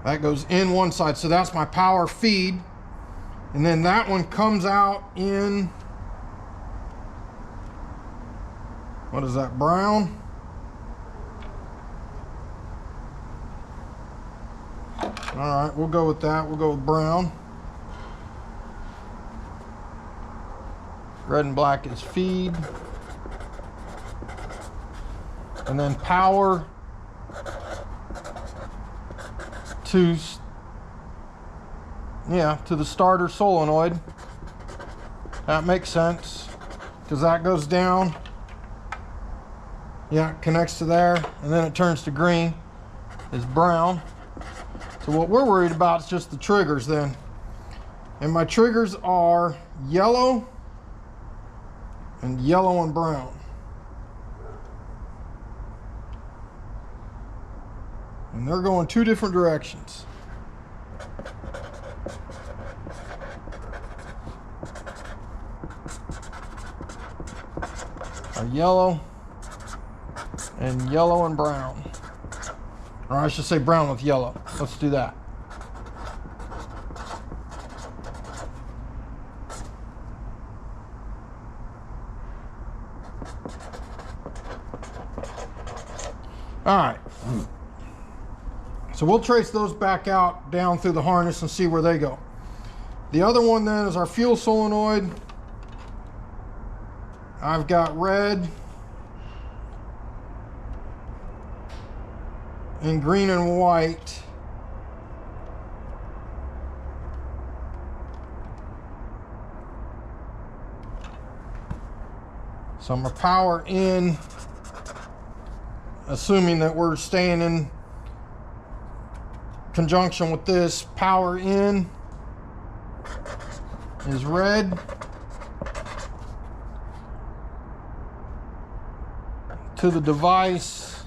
S1: That goes in one side. So that's my power feed. And then that one comes out in, what is that, brown? All right, we'll go with that. We'll go with brown. Red and black is feed. And then power to the starter solenoid. That makes sense because that goes down. Yeah, it connects to there, and then it turns to green, is brown. So what we're worried about is just the triggers then. And my triggers are yellow and yellow and brown. And they're going 2 different directions. Are yellow and brown. Or I should say brown with yellow. Let's do that. All right. So we'll trace those back out down through the harness and see where they go. The other one then is our fuel solenoid. I've got red and green and white. So I'm gonna power in, assuming that we're staying in conjunction with this. Power in is red. To the device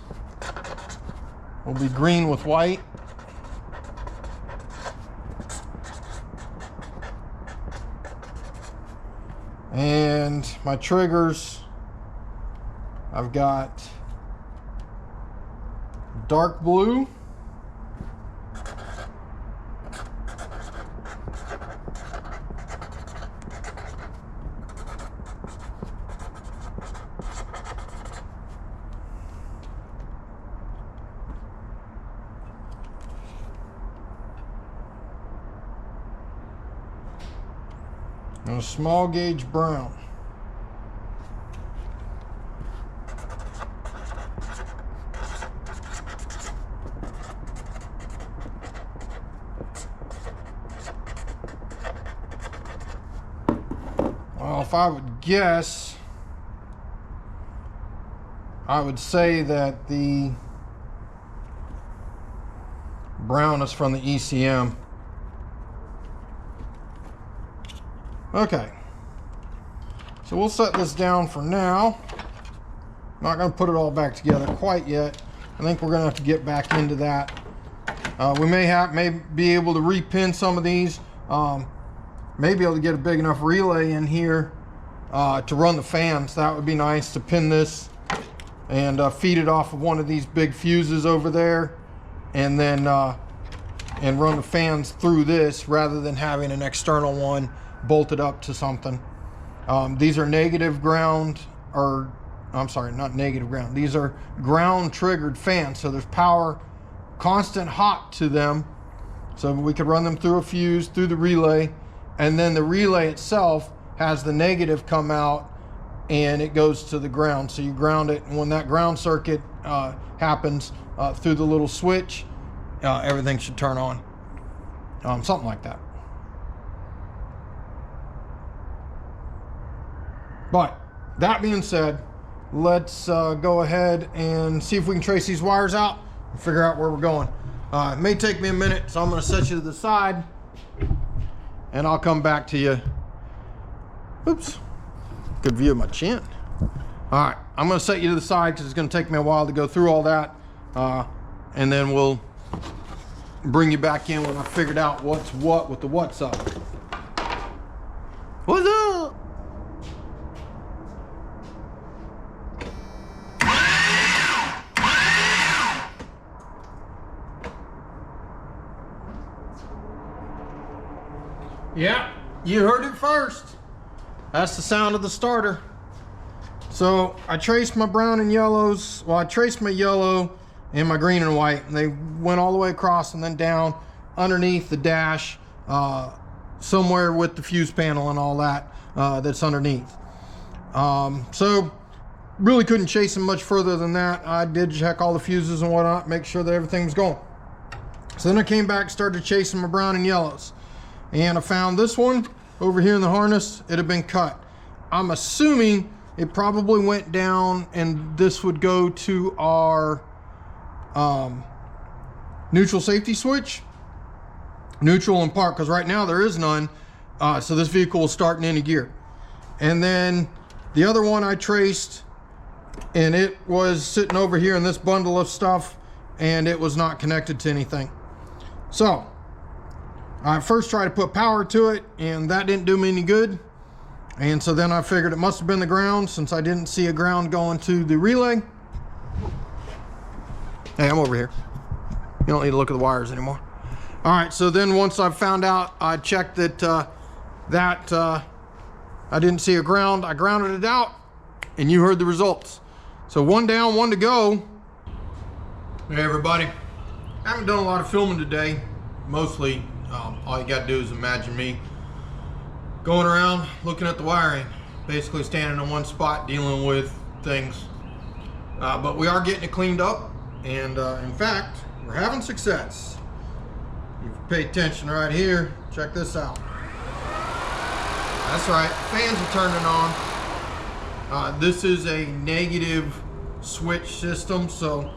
S1: will be green with white. And my triggers, I've got dark blue, and a small gauge brown. Well, if I would guess, I would say that the brown is from the ECM. Okay, so we'll set this down for now. I'm not going to put it all back together quite yet. I think we're going to have to get back into that. We may be able to repin some of these. May be able to get a big enough relay in here to run the fans. That would be nice, to pin this and feed it off of one of these big fuses over there, and then and run the fans through this rather than having an external one bolted up to something. These are negative ground, or I'm sorry, not negative ground. These are ground triggered fans, so there's power, constant hot to them. So we could run them through a fuse, through the relay, and then the relay itself has the negative come out and it goes to the ground. So you ground it, and when that ground circuit happens through the little switch, everything should turn on. Something like that. But that being said, let's go ahead and see if we can trace these wires out and figure out where we're going. It may take me a minute, so I'm going to set you to the side and I'll come back to you. Oops, good view of my chin. All right, I'm going to set you to the side because it's going to take me a while to go through all that, and then we'll bring you back in when I figured out what's what with the what's up. What's up? Yeah, you heard it first. That's the sound of the starter. So I traced my brown and yellows. Well, I traced my yellow and my green and white, and they went all the way across and then down underneath the dash, somewhere with the fuse panel and all that that's underneath. So really couldn't chase them much further than that. I did check all the fuses and whatnot, make sure that everything was going. So then I came back, started chasing my brown and yellows. And I found this one over here in the harness. It had been cut. I'm assuming it probably went down, and this would go to our neutral safety switch, neutral and park, because right now there is none. So this vehicle will start in any gear. And then the other one I traced, and it was sitting over here in this bundle of stuff, and it was not connected to anything. So I first tried to put power to it, and that didn't do me any good. And so then I figured it must have been the ground, since I didn't see a ground going to the relay. Hey, I'm over here. You don't need to look at the wires anymore. All right, so then once I found out, I checked that I didn't see a ground. I grounded it out, and you heard the results. So one down, one to go. Hey everybody, I haven't done a lot of filming today. Mostly all you got to do is imagine me going around looking at the wiring, basically standing in one spot dealing with things. But we are getting it cleaned up, and in fact, we're having success. If you pay attention right here, check this out. That's right, fans are turning on. This is a negative switch system, so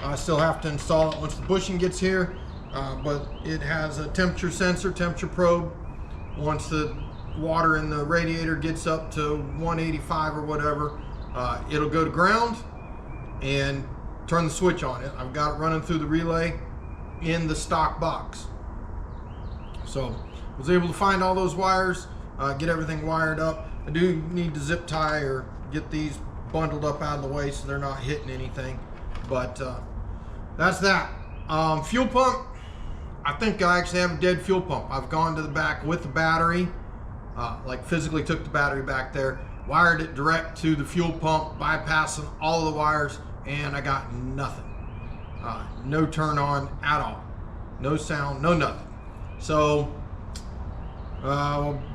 S1: I still have to install it once the bushing gets here. But it has a temperature sensor, temperature probe. Once the water in the radiator gets up to 185 or whatever, it'll go to ground and turn the switch on. I've got it running through the relay in the stock box. So I was able to find all those wires, get everything wired up. I do need to zip tie or get these bundled up out of the way so they're not hitting anything. But that's that. Fuel pump, I think I actually have a dead fuel pump. I've gone to the back with the battery, like physically took the battery back there, wired it direct to the fuel pump, bypassing all of the wires, and I got nothing. No turn on at all. No sound, no nothing. So,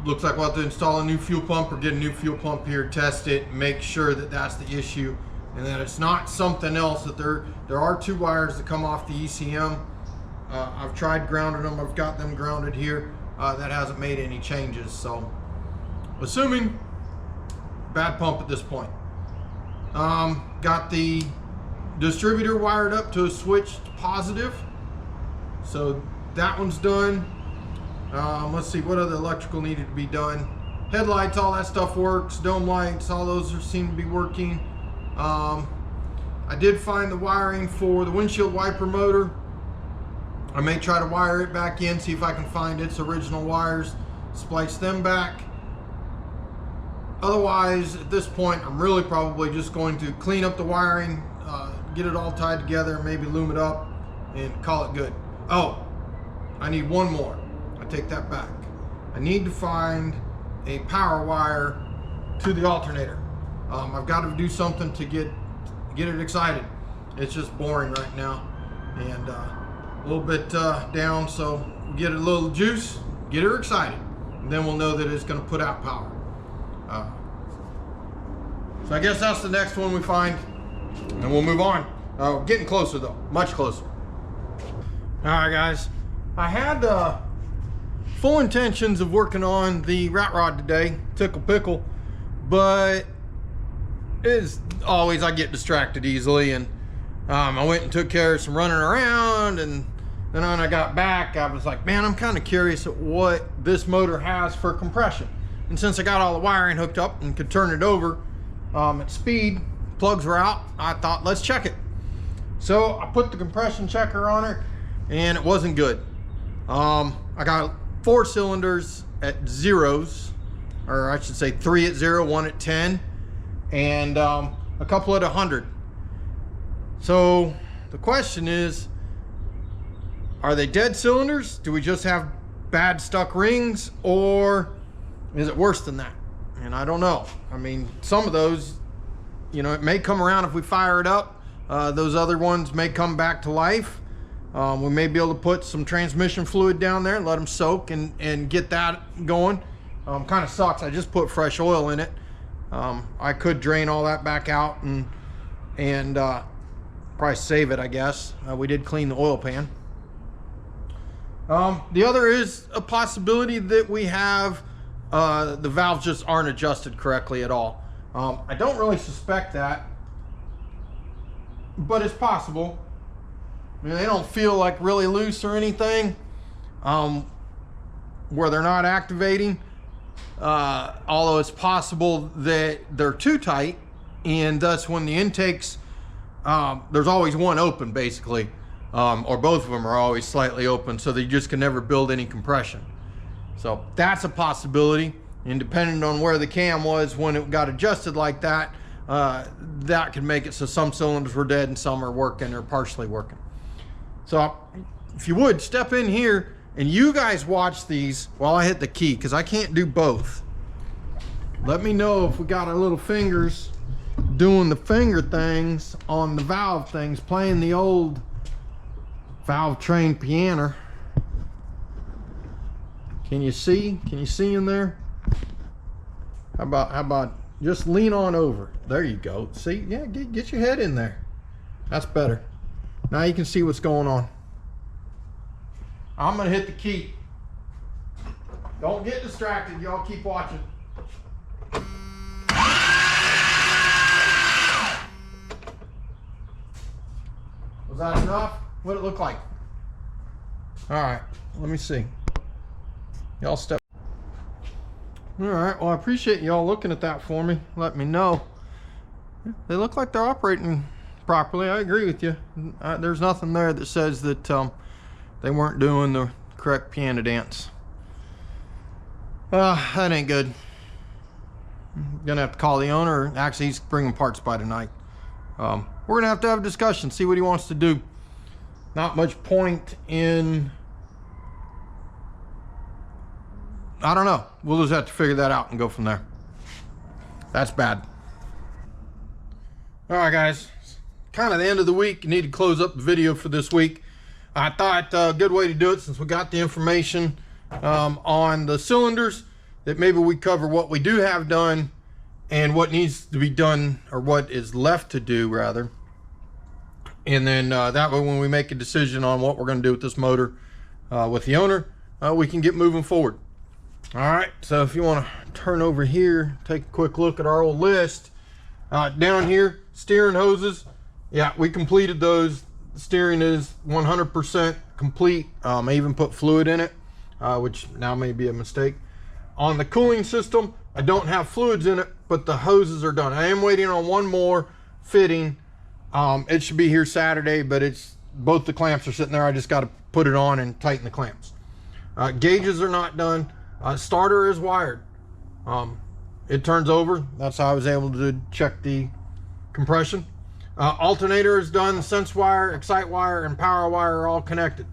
S1: looks like we'll have to install a new fuel pump or get a new fuel pump here, test it, make sure that that's the issue and that it's not something else. That there are 2 wires that come off the ECM. I've tried grounding them. I've got them grounded here. That hasn't made any changes. So, assuming bad pump at this point. Got the distributor wired up to a switch positive, so that one's done. Let's see what other electrical needed to be done. Headlights, all that stuff works. Dome lights, all those seem to be working. I did find the wiring for the windshield wiper motor. I may try to wire it back in, see if I can find its original wires, splice them back. Otherwise, at this point, I'm really probably just going to clean up the wiring, get it all tied together, maybe loom it up, and call it good. Oh, I need one more. I take that back. I need to find a power wire to the alternator. I've got to do something to get it excited. It's just boring right now, and a little bit down. So we get a little juice, get her excited, and then we'll know that it's going to put out power. So I guess that's the next one we find, and we'll move on. Getting closer though, much closer. All right, guys. I had full intentions of working on the rat rod today, tickle pickle, but as always, I get distracted easily, and I went and took care of some running around, and then when I got back, I was like, man, I'm kind of curious at what this motor has for compression. And since I got all the wiring hooked up and could turn it over at speed, plugs were out, I thought, let's check it. So I put the compression checker on it, and it wasn't good. I got 4 cylinders at zeros, or I should say 3 at 0, 1 at 10, and a couple at 100. So the question is, are they dead cylinders? Do we just have bad stuck rings, or is it worse than that? And I don't know. I mean, some of those, you know, it may come around if we fire it up. Those other ones may come back to life. We may be able to put some transmission fluid down there, let them soak and get that going. Kind of sucks. I just put fresh oil in it. I could drain all that back out and probably save it, I guess. We did clean the oil pan. The other is a possibility that we have the valves just aren't adjusted correctly at all. I don't really suspect that, but it's possible. I mean, they don't feel like really loose or anything, where they're not activating. Although it's possible that they're too tight, and thus when the intakes, there's always one open basically, or both of them are always slightly open, so they just can never build any compression. So that's a possibility, and depending on where the cam was when it got adjusted like that, that could make it so some cylinders were dead and some are working or partially working. So if you would, step in here and you guys watch these while I hit the key, because I can't do both. Let me know if we got our little fingers doing the finger things on the valve things, playing the old valve train piano. Can you see? Can you see in there? How about just lean on over? There you go. See? Yeah, get your head in there. That's better. Now you can see what's going on. I'm gonna hit the key. Don't get distracted, y'all. Keep watching. Was that enough? What'd it look like? All right, let me see. Y'all step. All right, well, I appreciate y'all looking at that for me. Let me know. They look like they're operating properly. I agree with you. There's nothing there that says that they weren't doing the correct piano dance. That ain't good. Gonna have to call the owner. Actually, he's bringing parts by tonight. We're gonna have to have a discussion, see what he wants to do. Not much point in, I don't know. We'll just have to figure that out and go from there. That's bad. All right, guys. Kind of the end of the week. You need to close up the video for this week. I thought a good way to do it, since we got the information on the cylinders, that maybe we cover what we do have done and what needs to be done, or what is left to do rather. And then that way, when we make a decision on what we're going to do with this motor with the owner, we can get moving forward. All right, so if you want to turn over here, take a quick look at our old list. Down here, steering hoses. Yeah, we completed those. The steering is 100% complete. I even put fluid in it, which now may be a mistake. On the cooling system, I don't have fluids in it, but the hoses are done. I am waiting on one more fitting. It should be here Saturday, but both the clamps are sitting there. I just got to put it on and tighten the clamps. Gauges are not done. Starter is wired. It turns over. That's how I was able to check the compression. Alternator is done. Sense wire, excite wire, and power wire are all connected.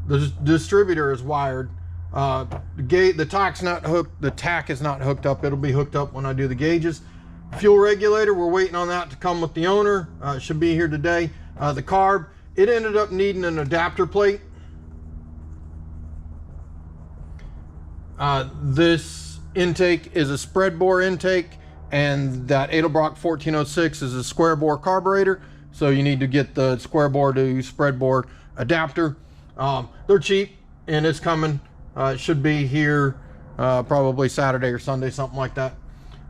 S1: The distributor is wired. The tack's not hooked. The tack is not hooked up. It'll be hooked up when I do the gauges. Fuel regulator, we're waiting on that to come with the owner. It should be here today. The carb, it ended up needing an adapter plate. This intake is a spread bore intake, and that Edelbrock 1406 is a square bore carburetor. So you need to get the square bore to spread bore adapter. They're cheap, and it's coming. It should be here probably Saturday or Sunday, something like that.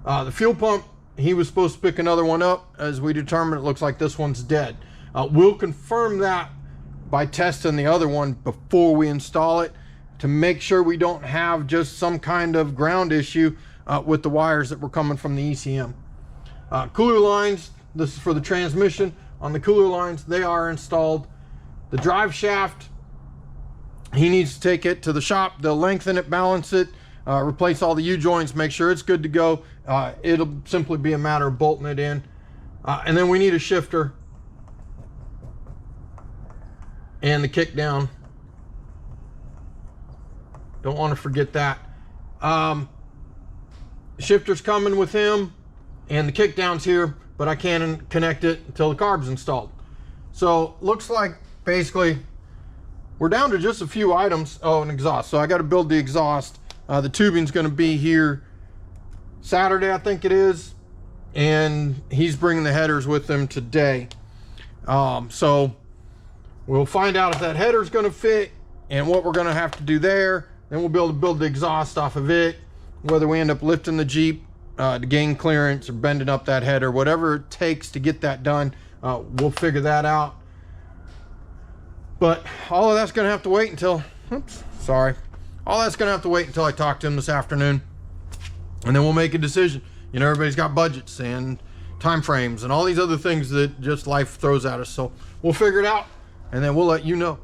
S1: The fuel pump, he was supposed to pick another one up. As we determined, it looks like this one's dead. We'll confirm that by testing the other one before we install it, to make sure we don't have just some kind of ground issue with the wires that were coming from the ECM. Cooler lines, this is for the transmission. On the cooler lines, they are installed. The drive shaft, he needs to take it to the shop. They'll lengthen it, balance it, replace all the U-joints, make sure it's good to go. It'll simply be a matter of bolting it in. And then we need a shifter and the kick down. Don't want to forget that. Shifter's coming with him, and the kick down's here, but I can't connect it until the carb's installed. So looks like basically we're down to just a few items. Oh, an exhaust. So I got to build the exhaust. The tubing's going to be here Saturday, I think it is, and he's bringing the headers with him today. So we'll find out if that header's going to fit and what we're going to have to do there. Then we'll be able to build the exhaust off of it, whether we end up lifting the Jeep to gain clearance or bending up that header, whatever it takes to get that done. We'll figure that out. But all of that's going to have to wait until, all that's going to have to wait until I talk to him this afternoon, and then we'll make a decision. You know, everybody's got budgets and time frames and all these other things that just life throws at us. So we'll figure it out, and then we'll let you know.